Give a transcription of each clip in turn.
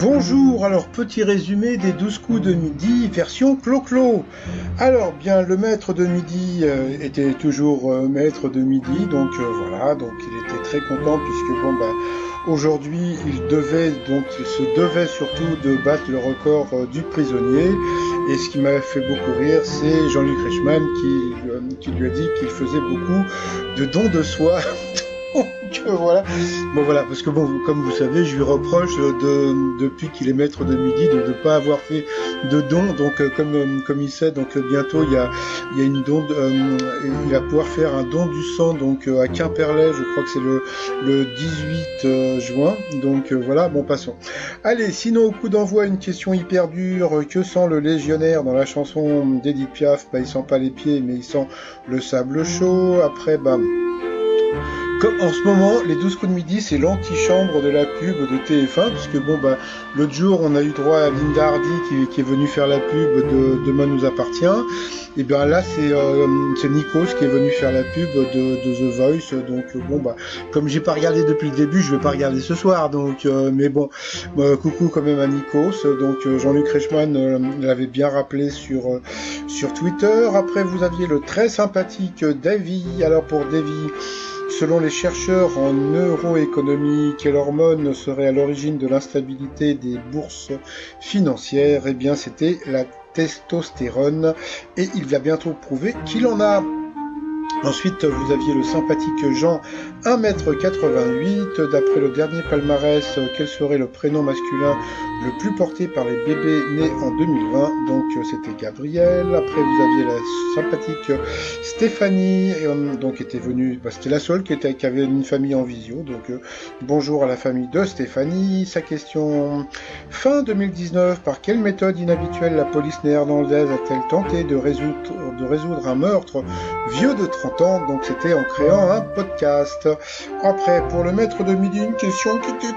Bonjour, alors petit résumé des 12 coups de midi version Clo-Clo. Alors bien le maître de midi était toujours maître de midi, donc voilà, donc il était très content puisque bon bah aujourd'hui il se devait surtout de battre le record du prisonnier. Et ce qui m'a fait beaucoup rire, c'est Jean-Luc Reichmann qui lui a dit qu'il faisait beaucoup de dons de soi. Donc voilà. Bon voilà, parce que bon, comme vous savez, je lui reproche depuis qu'il est maître de midi de ne pas avoir fait de dons. Donc comme il sait, donc bientôt il y a une don, il va pouvoir faire un don du sang donc à Quimperlé. Je crois que c'est le 18 juin. Donc voilà, bon passons. Allez, sinon au coup d'envoi, une question hyper dure. Que sent le légionnaire dans la chanson d'Edith Piaf? Bah il sent pas les pieds, mais il sent le sable chaud. Après bah comme en ce moment, les 12 coups de midi, c'est l'antichambre de la pub de TF1, puisque bon, bah, l'autre jour, on a eu droit à Linda Hardy qui est venue faire la pub de Demain nous appartient. Et bien là, c'est Nikos qui est venu faire la pub de The Voice. Donc bon, bah, comme j'ai pas regardé depuis le début, je vais pas regarder ce soir. Donc, mais bon, coucou quand même à Nikos. Donc Jean-Luc Reichmann l'avait bien rappelé sur Twitter. Après, vous aviez le très sympathique Davy. Alors pour Davy, selon les chercheurs en neuroéconomie, quelle hormone serait à l'origine de l'instabilité des bourses financières? Eh bien, c'était la testostérone, et il va bientôt prouver qu'il en a. Ensuite, vous aviez le sympathique Jean, 1m88. D'après le dernier palmarès, quel serait le prénom masculin le plus porté par les bébés nés en 2020? Donc, c'était Gabriel. Après, vous aviez la sympathique Stéphanie, donc était venue, c'était la seule qui avait une famille en visio. Donc, bonjour à la famille de Stéphanie. Sa question: fin 2019, par quelle méthode inhabituelle la police néerlandaise a-t-elle tenté de résoudre un meurtre vieux de 30 ans? Donc c'était en créant un podcast. Après, pour le maître de midi, une question qui était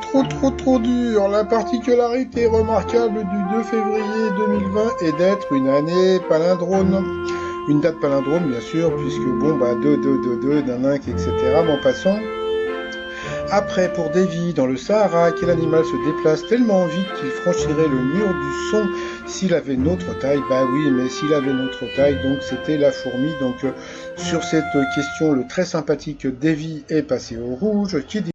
trop dure. La particularité remarquable du 2 février 2020 est d'être une année palindrome. Une date palindrome, bien sûr, puisque bon, bah, 2, 2, 2, 2, naninque, etc. Bon, passons. Après, pour Davy, dans le Sahara, quel animal se déplace tellement vite qu'il franchirait le mur du son s'il avait notre taille? Bah oui, mais s'il avait notre taille, donc c'était la fourmi. Donc sur cette question, le très sympathique Davy est passé au rouge. Qui dit